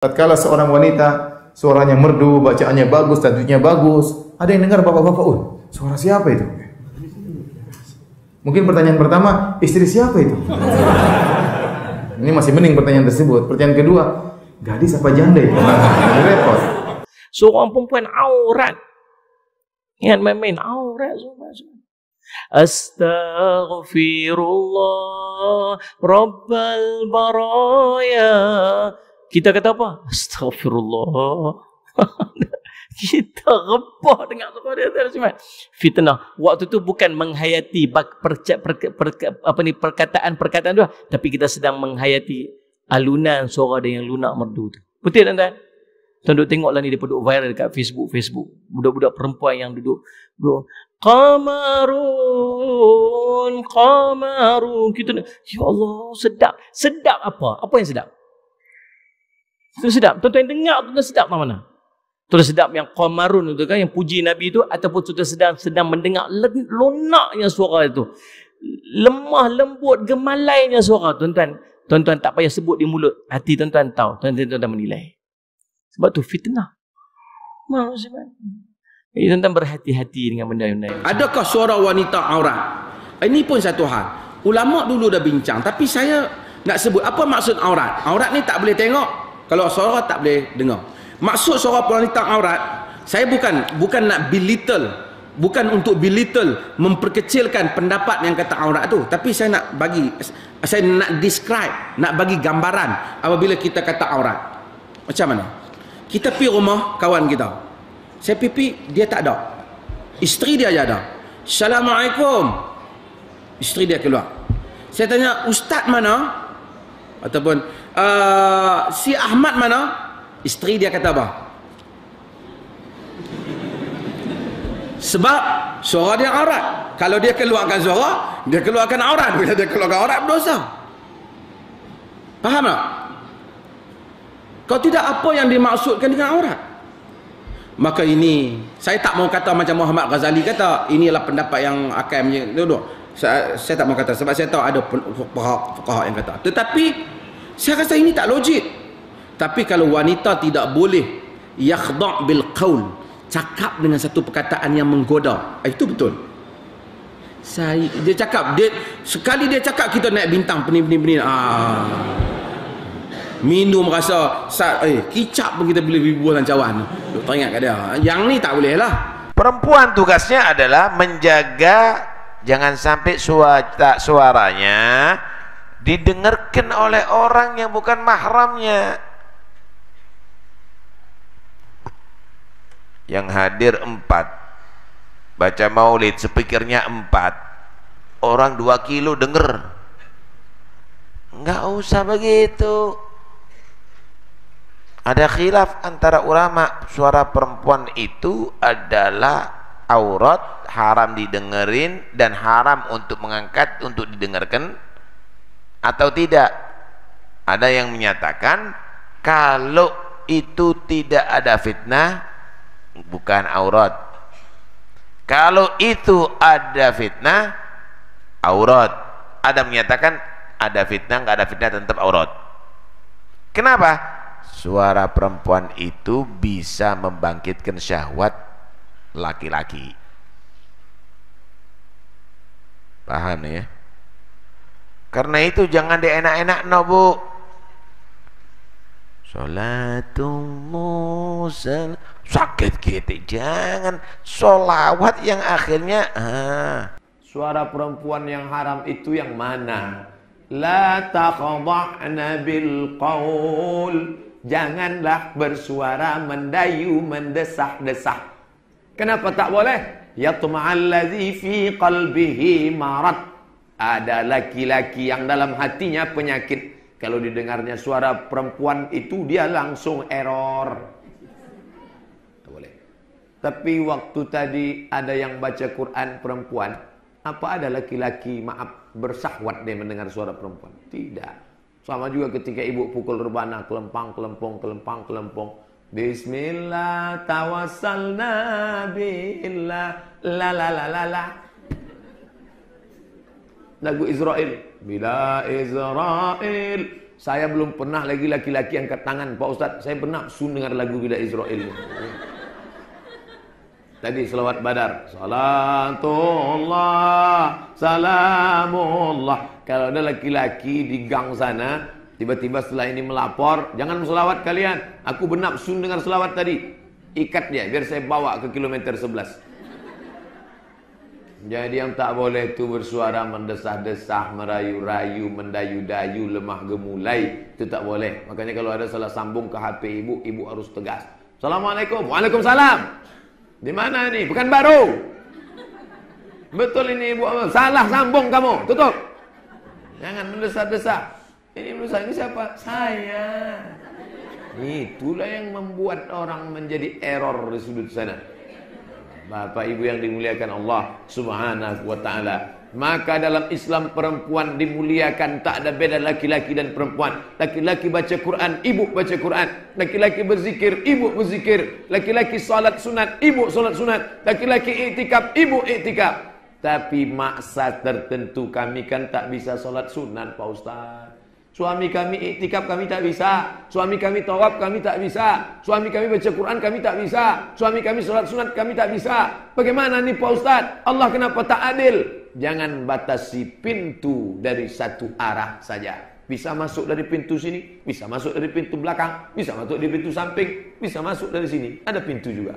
Tatkala seorang wanita suaranya merdu, bacaannya bagus, tajwidnya bagus, ada yang dengar bapak-bapak, suara siapa itu? Mungkin pertanyaan pertama, istri siapa itu? Ini masih mending pertanyaan tersebut. Pertanyaan kedua, gadis apa janda itu? Repot. Seorang perempuan aurat. Ingat main-main aurat semua. Astaghfirullah Rabbal baraya. Kita kata apa? Astaghfirullah. Kita rebah dengan suara dia terjemah. Fitnah. Waktu tu bukan menghayati perkataan-perkataan tu, tapi kita sedang menghayati alunan suara dia yang lunak merdu tu. Betul tuan-tuan? Tuan duk tengoklah ni dia duduk viral dekat Facebook. Budak-budak perempuan yang duduk Qamarun. Kita ya Allah, sedap. Sedap apa? Apa yang sedap? Itu sedap. Tuan-tuan dengar tu sedap mana? Sudah sedap yang Qamarun itu kan, yang puji Nabi itu, ataupun sudah sedang mendengar lunaknya suara itu. Lemah, lembut, gemalainya suara. Tuan-tuan tak payah sebut di mulut. Hati tuan-tuan tahu. Tuan-tuan menilai. Sebab tu fitnah. Jadi tuan-tuan berhati-hati dengan benda-benda ini. Adakah suara wanita aurat? Ini pun satu hal. Ulama dulu dah bincang, tapi saya nak sebut apa maksud aurat. Aurat ni tak boleh tengok, kalau suara tak boleh dengar. Maksud suara wanita aurat, saya bukan nak belittle, bukan untuk belittle, memperkecilkan pendapat yang kata aurat tu, tapi saya nak describe, nak bagi gambaran apabila kita kata aurat. Macam mana? Kita pergi rumah kawan kita, saya pipi, dia tak ada, isteri dia aja ada. Assalamualaikum, isteri dia keluar. Saya tanya, ustaz mana? Ataupun si Ahmad mana? Isteri dia kata apa? Sebab suara dia aurat. Kalau dia keluarkan suara, dia keluarkan aurat. Bila dia keluarkan aurat, berdosa. Faham tak? Kalau tidak, apa yang dimaksudkan dengan aurat? Maka ini, saya tak mau kata macam Muhammad Ghazali kata, inilah pendapat yang akan duduk. Saya tak mau kata, sebab saya tahu ada fuqaha yang kata. Tetapi saya rasa ini tak logik. Tapi kalau wanita tidak boleh yakhda' bil qaul, cakap dengan satu perkataan yang menggoda, itu betul. Dia cakap, sekali dia cakap, kita naik bintang pening. Minum rasa kicap pun kita boleh berbual dengan cawan. Duk teringat kat dia. Yang ni tak boleh lah. Perempuan tugasnya adalah menjaga jangan sampai suaranya didengarkan oleh orang yang bukan mahramnya. Yang hadir 4, baca maulid sepikirnya 4, orang 2 kilo denger. Enggak usah begitu. Ada khilaf antara ulama, suara perempuan itu adalah aurat, haram didengerin dan haram untuk mengangkat untuk didengarkan atau tidak. Ada yang menyatakan kalau itu tidak ada fitnah, bukan aurat. Kalau itu ada fitnah, aurat. Ada menyatakan ada fitnah, nggak ada fitnah tetap aurat. Kenapa? Suara perempuan itu bisa membangkitkan syahwat laki-laki. Paham nih ya? Karena itu jangan dienak-enak no bu. Salatumu sakit gitu, jangan solawat yang akhirnya Suara perempuan yang haram itu yang mana? La taqda'na bil qaul, janganlah bersuara mendayu, mendesah-desah. Kenapa tak boleh? Yatma'alladzi fi qalbihi marad, ada laki-laki yang dalam hatinya penyakit. Kalau didengarnya suara perempuan itu, dia langsung error. Tak boleh. Tapi waktu tadi ada yang baca Quran perempuan, apa ada laki-laki bersahwat dia mendengar suara perempuan? Tidak. Sama juga ketika ibu pukul rebana, kelempang, kelempong. Bismillah tawassalna billah la la la la la. Lagu Israel. Bila Israel Saya belum pernah lagi laki-laki angkat tangan, Pak Ustaz. Saya bernafsu dengar lagu Bila Israel. Tadi selawat Badar. Salatullah, salamullah. Kalau ada laki-laki di gang sana, tiba-tiba setelah ini melapor, jangan selawat kalian. Aku bernafsu dengar selawat tadi. Ikat dia, biar saya bawa ke kilometer 11. Jadi yang tak boleh itu bersuara mendesah-desah, merayu-rayu, mendayu-dayu, lemah gemulai. Itu tak boleh. Makanya kalau ada salah sambung ke HP ibu, ibu harus tegas. Assalamualaikum. Waalaikumsalam. Di mana ini? Bukan baru. Betul ini ibu. Salah sambung kamu. Tutup. Jangan mendesah-desah. Ini berusaha ini siapa? Saya. Itulah yang membuat orang menjadi error di sudut sana. Bapak Ibu yang dimuliakan Allah Subhanahu wa taala. Maka dalam Islam perempuan dimuliakan, tak ada beda laki-laki dan perempuan. Laki-laki baca Quran, ibu baca Quran. Laki-laki berzikir, ibu berzikir. Laki-laki salat sunat, ibu salat sunat. Laki-laki iktikaf, ibu iktikaf. Tapi maksa tertentu kami kan tak bisa salat sunat, Pak Ustaz. Suami kami iktikaf, kami tak bisa. Suami kami tawaf, kami tak bisa. Suami kami baca Quran, kami tak bisa. Suami kami salat sunat, kami tak bisa. Bagaimana nih Pak Ustaz? Allah kenapa tak adil? Jangan batasi pintu dari satu arah saja. Bisa masuk dari pintu sini, bisa masuk dari pintu belakang, bisa masuk dari pintu samping, bisa masuk dari sini. Ada pintu juga.